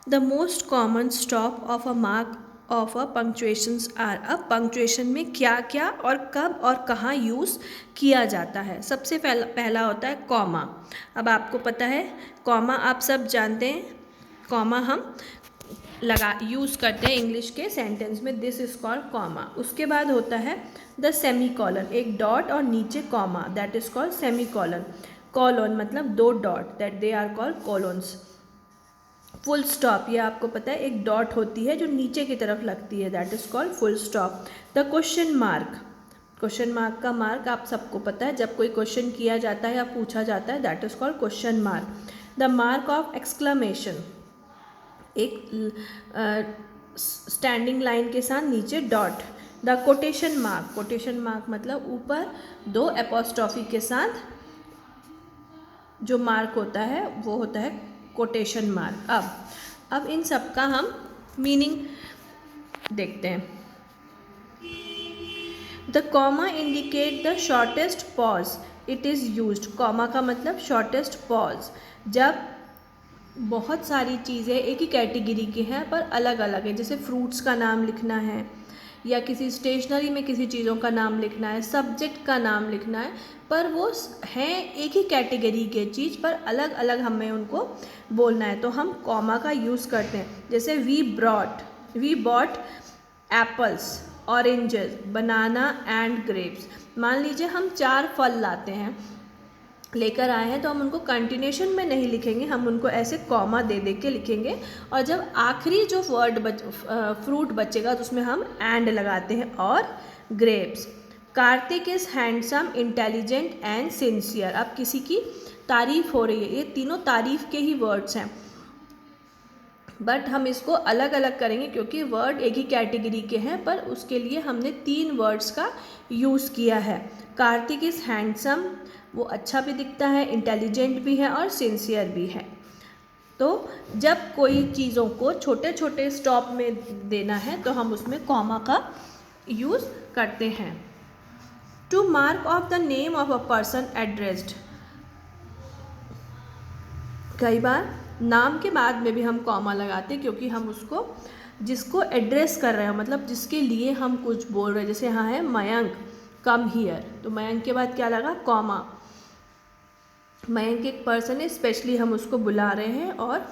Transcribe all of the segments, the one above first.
The most common stop of a mark of a punctuations are. अब punctuation में क्या क्या और कब और कहाँ यूज़ किया जाता है। सबसे पहला होता है कॉमा। अब आपको पता है कॉमा आप सब जानते हैं, कॉमा हम यूज़ करते हैं इंग्लिश के सेंटेंस में, दिस इज कॉल्ड कॉमा। उसके बाद होता है द सेमी कॉलन, एक डॉट और नीचे comma, that is called semicolon. Colon मतलब दो dot, that they are called colons. Full stop, ये आपको पता है एक डॉट होती है जो नीचे की तरफ लगती है, that is called full stop. The question mark, question mark का मार्क आप सबको पता है, जब कोई क्वेश्चन किया जाता है या पूछा जाता है, that is called question mark. The mark of exclamation, एक स्टैंडिंग लाइन के साथ नीचे dot. The quotation mark, quotation mark मतलब ऊपर दो एपोस्ट्रॉफी के साथ जो मार्क होता है वो होता है कोटेशन मार्क। अब इन सब का हम मीनिंग देखते हैं। The comma indicate the shortest pause it is used. Comma का मतलब शॉर्टेस्ट पॉज, जब बहुत सारी चीज़ें एक ही कैटेगरी की हैं पर अलग अलग है, जैसे फ्रूट्स का नाम लिखना है या किसी स्टेशनरी में किसी चीज़ों का नाम लिखना है, सब्जेक्ट का नाम लिखना है, पर वो हैं एक ही कैटेगरी के चीज़ पर अलग अलग हमें उनको बोलना है, तो हम कॉमा का यूज़ करते हैं। जैसे we bought apples, oranges, banana and grapes. मान लीजिए हम 4 फल लाते हैं, लेकर आए हैं, तो हम उनको कंटिन्यूशन में नहीं लिखेंगे, हम उनको ऐसे कॉमा दे दे के लिखेंगे, और जब आखिरी जो फ्रूट बचेगा तो उसमें हम एंड लगाते हैं, और grapes. Kartik is handsome, intelligent and sincere. अब किसी की तारीफ हो रही है, ये तीनों तारीफ के ही वर्ड्स हैं, बट हम इसको अलग अलग करेंगे क्योंकि वर्ड एक ही कैटेगरी के हैं, पर उसके लिए हमने 3 वर्ड्स का यूज़ किया है। कार्तिक इज़ हैंडसम, वो अच्छा भी दिखता है, इंटेलिजेंट भी है और सिंसियर भी है। तो जब कोई चीज़ों को छोटे छोटे स्टॉप में देना है तो हम उसमें कॉमा का यूज़ करते हैं। To mark off the name of a person addressed, कई बार नाम के बाद में भी हम कॉमा लगाते हैं क्योंकि हम उसको जिसको एड्रेस कर रहे हैं, मतलब जिसके लिए हम कुछ बोल रहे हैं, जैसे यहाँ है मयंक कम हियर, तो मयंक के बाद क्या लगा, कॉमा। मयंक एक पर्सन है, स्पेशली हम उसको बुला रहे हैं, और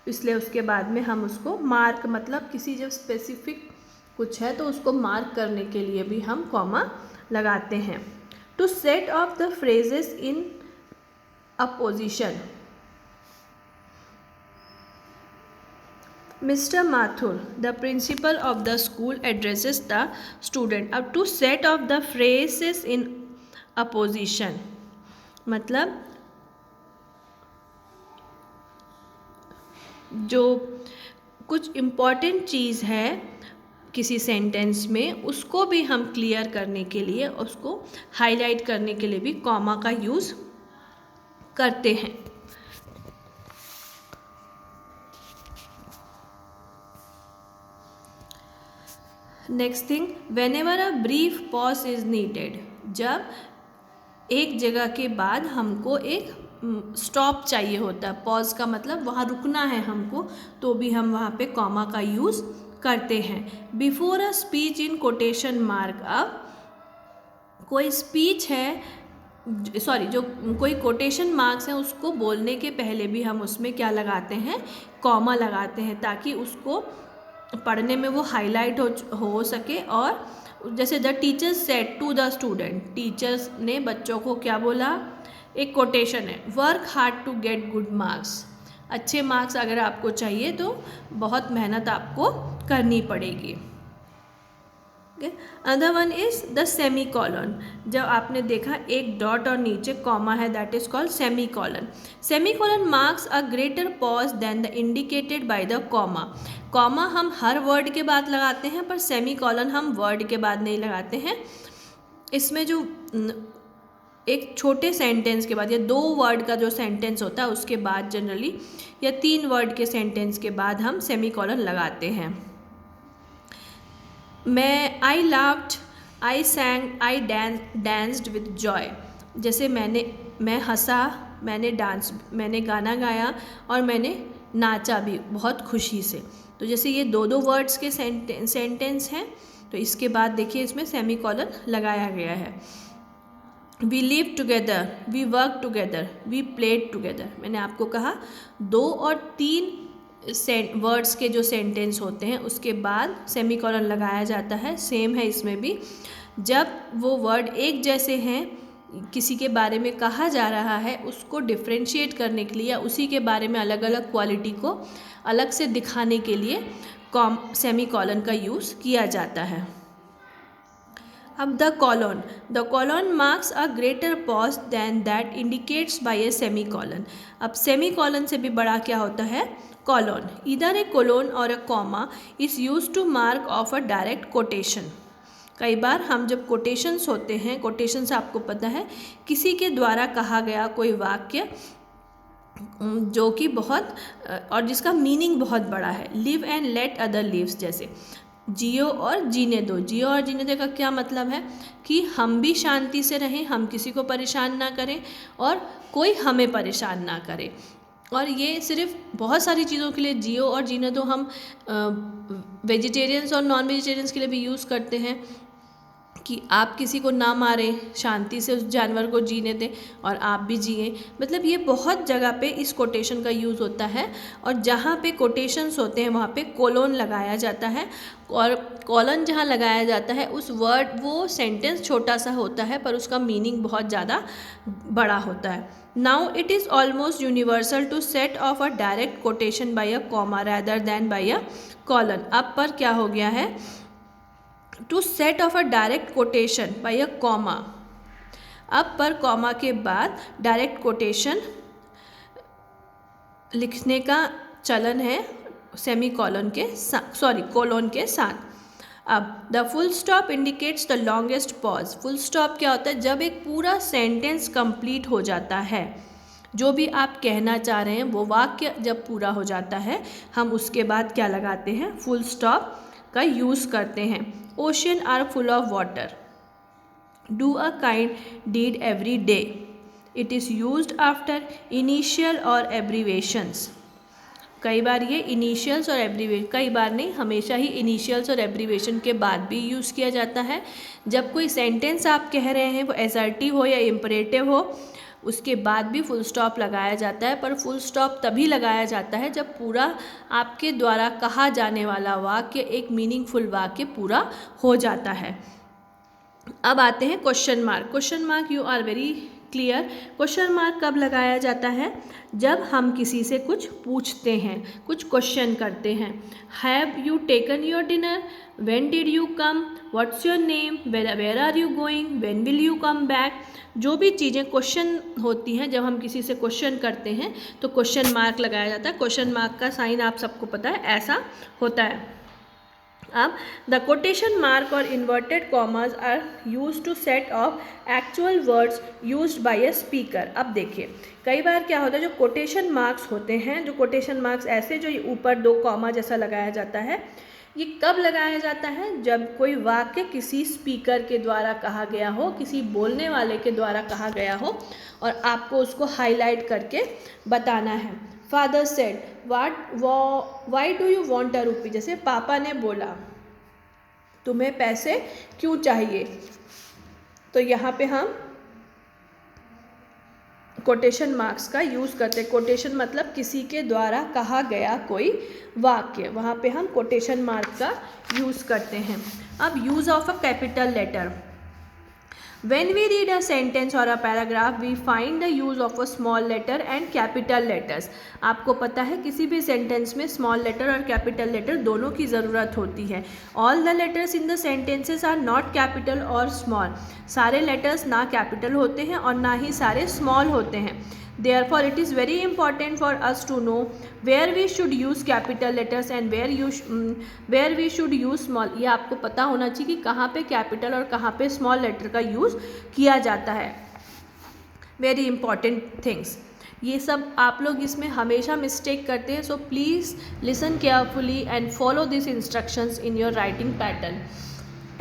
इसलिए उसके बाद में हम उसको मार्क, मतलब किसी जब स्पेसिफिक कुछ है तो उसको मार्क करने के लिए भी हम कॉमा लगाते हैं। To set off the phrases in a position, Mr. Mathur, the principal of the school, addresses the student. अब to set of the phrases in a position, मतलब जो कुछ इम्पॉर्टेंट चीज़ है किसी सेंटेंस में, उसको भी हम क्लियर करने के लिए, उसको हाईलाइट करने के लिए भी कॉमा का यूज़ करते हैं। Next thing, when ever a brief pause is needed, जब एक जगह के बाद हमको एक स्टॉप चाहिए होता है, पॉज का मतलब वहाँ रुकना है हमको, तो भी हम वहाँ पे कॉमा का यूज़ करते हैं। Before a speech in quotation mark, अब कोई स्पीच है, सॉरी, जो कोई कोटेशन मार्क्स हैं उसको बोलने के पहले भी हम उसमें क्या लगाते हैं, कॉमा लगाते हैं, ताकि उसको पढ़ने में वो हाईलाइट हो सके। और जैसे the teachers said to the student, teachers ने बच्चों को क्या बोला, एक कोटेशन है, work hard to get good marks, अच्छे मार्क्स अगर आपको चाहिए तो बहुत मेहनत आपको करनी पड़ेगी। Other one is the semicolon, जब आपने देखा एक डॉट और नीचे कॉमा है, that is called semicolon. Semicolon marks a greater pause than the indicated by the comma. Comma हम हर वर्ड के बाद लगाते हैं, पर सेमी कॉलन हम वर्ड के बाद नहीं लगाते हैं। इसमें जो एक छोटे सेंटेंस के बाद या 2 वर्ड का जो सेंटेंस होता है उसके बाद जनरली, या 3 वर्ड के सेंटेंस के बाद हम सेमी कॉलन लगाते हैं। I laughed, I sang, I danced with joy, जैसे मैं हंसा, मैंने गाना गाया और मैंने नाचा भी बहुत खुशी से। तो जैसे ये दो दो वर्ड्स के सेंटेंस हैं, तो इसके बाद देखिए इसमें सेमीकोलन लगाया गया है। We live together, we work together, we played together. मैंने आपको कहा 2 और 3 वर्ड्स के जो सेंटेंस होते हैं उसके बाद सेमीकोलन लगाया जाता है। सेम है इसमें भी, जब वो वर्ड एक जैसे हैं, किसी के बारे में कहा जा रहा है, उसको डिफ्रेंशिएट करने के लिए या उसी के बारे में अलग अलग क्वालिटी को अलग से दिखाने के लिए सेमीकोलन का यूज़ किया जाता है। अब the colon marks a greater pause than that indicates by a semicolon. अब सेमीकोलन से भी बड़ा क्या होता है? कॉलन। इधर ए कोलोन और a comma is use to mark of a direct quotation. कई बार हम जब कोटेशंस होते हैं, कोटेशंस आपको पता है किसी के द्वारा कहा गया कोई वाक्य जो कि बहुत और जिसका मीनिंग बहुत बड़ा है। Live and let other lives, जैसे जियो और जीने दो। जियो और जीने दो का क्या मतलब है कि हम भी शांति से रहें, हम किसी को परेशान ना करें और कोई हमें परेशान ना करे। और ये सिर्फ बहुत सारी चीज़ों के लिए जियो और जीने दो हम वेजिटेरियंस और नॉन वेजिटेरियंस के लिए भी यूज़ करते हैं कि आप किसी को ना मारें, शांति से उस जानवर को जीने दें और आप भी जिए। मतलब ये बहुत जगह पे इस कोटेशन का यूज़ होता है, और जहाँ पे कोटेशंस होते हैं वहाँ पे कोलोन लगाया जाता है। और कॉलन जहाँ लगाया जाता है उस वर्ड, वो सेंटेंस छोटा सा होता है पर उसका मीनिंग बहुत ज़्यादा बड़ा होता है। Now it is almost universal to set off a direct quotation by a comma rather than by a colon. अब पर क्या हो गया है? To set off a direct quotation by a comma. अब पर कॉमा के बाद डायरेक्ट कोटेशन लिखने का चलन है सेमीकोलन के कोलोन के साथ। अब the full stop indicates the longest pause. Full stop क्या होता है? जब एक पूरा सेंटेंस कंप्लीट हो जाता है, जो भी आप कहना चाह रहे हैं वो वाक्य जब पूरा हो जाता है, हम उसके बाद क्या लगाते हैं? फुल स्टॉप का यूज़ करते हैं। Ocean are full of water, do a kind deed every day. It is used after initial और एब्रीवेशंस। कई बार ये इनिशियल्स और एब्रीवेशन, कई बार नहीं, हमेशा ही इनिशियल्स और एब्रीवेशन के बाद भी यूज़ किया जाता है। जब कोई सेंटेंस आप कह रहे हैं वो असर्टिव हो या इम्परेटिव हो, उसके बाद भी फुल स्टॉप लगाया जाता है। पर फुल स्टॉप तभी लगाया जाता है जब पूरा आपके द्वारा कहा जाने वाला वाक्य, एक मीनिंगफुल वाक्य पूरा हो जाता है। अब आते हैं question mark. Question mark, you are very clear. Question mark कब लगाया जाता है? जब हम किसी से कुछ पूछते हैं, कुछ क्वेश्चन करते हैं। Have you taken your dinner, when did you come, what's your name, where are you going, when will you come back. जो भी चीज़ें क्वेश्चन होती हैं, जब हम किसी से क्वेश्चन करते हैं तो क्वेश्चन मार्क लगाया जाता है। क्वेश्चन मार्क का साइन आप सबको पता है, ऐसा होता है। अब द कोटेशन मार्क और inverted commas are use to set off actual words used by a speaker. अब देखिए कई बार क्या होता है, जो कोटेशन मार्क्स होते हैं, जो कोटेशन मार्क्स ऐसे जो ऊपर 2 कॉमा जैसा लगाया जाता है, ये कब लगाया जाता है? जब कोई वाक्य किसी स्पीकर के द्वारा कहा गया हो, किसी बोलने वाले के द्वारा कहा गया हो और आपको उसको हाईलाइट करके बताना है। Father said why do you want a रूपी। जैसे पापा ने बोला तुम्हें पैसे क्यों चाहिए, तो यहाँ पे हम कोटेशन मार्क्स का यूज़ करते हैं। कोटेशन मतलब किसी के द्वारा कहा गया कोई वाक्य, वहाँ पे हम कोटेशन मार्क का यूज़ करते हैं। अब use of a capital letter. When we read a sentence or a paragraph, we find the use of a small letter and capital letters. आपको पता है किसी भी सेंटेंस में स्मॉल लेटर और कैपिटल लेटर दोनों की ज़रूरत होती है। All the letters in the sentences are not capital or small. सारे लेटर्स ना कैपिटल होते हैं और ना ही सारे स्मॉल होते हैं। Therefore, it is very important for us to know where we should use capital letters and where we should use small. ये आपको पता होना चाहिए कि कहाँ पे कैपिटल और कहाँ पे स्मॉल लेटर का यूज़ किया जाता है। Very important things. ये सब आप लोग इसमें हमेशा मिस्टेक करते हैं, so please listen carefully and follow this instructions in your writing pattern.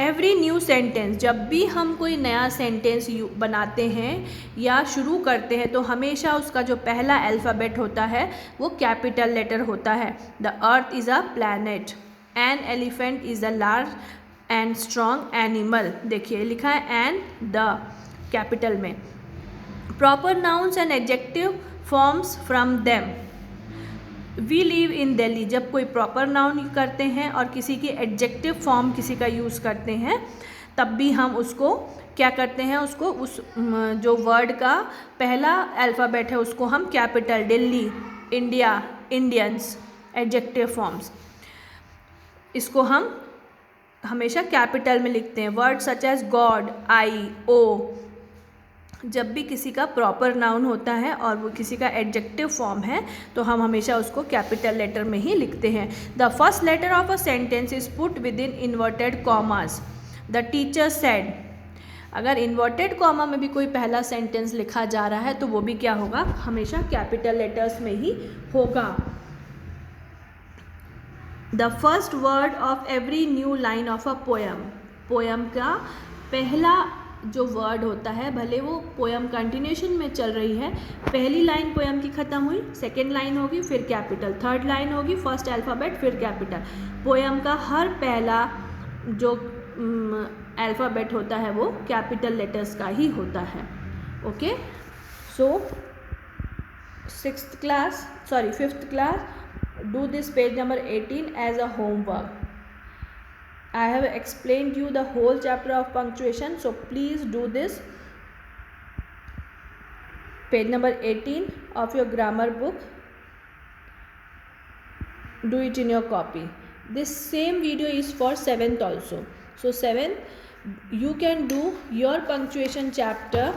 Every new sentence, जब भी हम कोई नया सेंटेंस बनाते हैं या शुरू करते हैं तो हमेशा उसका जो पहला अल्फ़ाबेट होता है वो कैपिटल लेटर होता है। The earth is a planet, an elephant is a large and strong animal, देखिए लिखा है एंड द कैपिटल में। Proper nouns and adjective forms from them. We live in Delhi, जब कोई प्रॉपर नाउन करते हैं और किसी की एडजेक्टिव फॉर्म किसी का यूज़ करते हैं तब भी हम उसको क्या करते हैं, उसको उस जो वर्ड का पहला अल्फ़ाबेट है उसको हम capital, Delhi, India, Indians, adjective forms, इसको हम हमेशा कैपिटल में लिखते हैं। वर्ड सच एज गॉड, आई, ओ, जब भी किसी का प्रॉपर नाउन होता है और वो किसी का एडजेक्टिव फॉर्म है तो हम हमेशा उसको कैपिटल लेटर में ही लिखते हैं। The first letter of a sentence is put within inverted commas. The teacher said, अगर इन्वर्टेड कॉमा में भी कोई पहला सेंटेंस लिखा जा रहा है तो वो भी क्या होगा, हमेशा कैपिटल लेटर्स में ही होगा। The first word of every new line of a poem, poem का पहला जो वर्ड होता है, भले वो पोएम कंटिन्यूशन में चल रही है, पहली लाइन पोएम की ख़त्म हुई, सेकेंड लाइन होगी फिर कैपिटल, थर्ड लाइन होगी फर्स्ट अल्फ़ाबेट फिर कैपिटल। पोएम का हर पहला जो अल्फ़ाबेट होता है वो कैपिटल लेटर्स का ही होता है। Okay, so fifth class, do this page number 18 as a homework. I have explained you the whole chapter of punctuation, so please do this. Page number 18 of your grammar book. Do it in your copy. This same video is for 7th also. So 7th you can do your punctuation chapter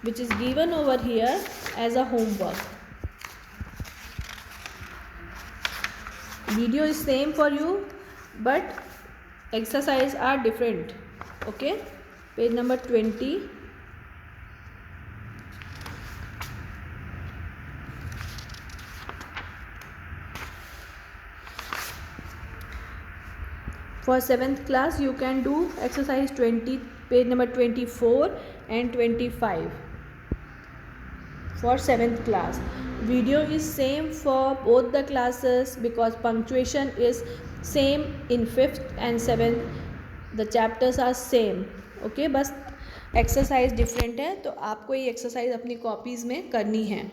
which is given over here as a homework. Video is same for you but exercise are different. Okay, page number 20. For 7th class you can do exercise 20, page number 24 and 25 for 7th class. Video is same for both the classes because punctuation is same in 5th and 7th, the chapters are same. Okay, बस exercise different है तो आपको ये exercise अपनी copies में करनी है।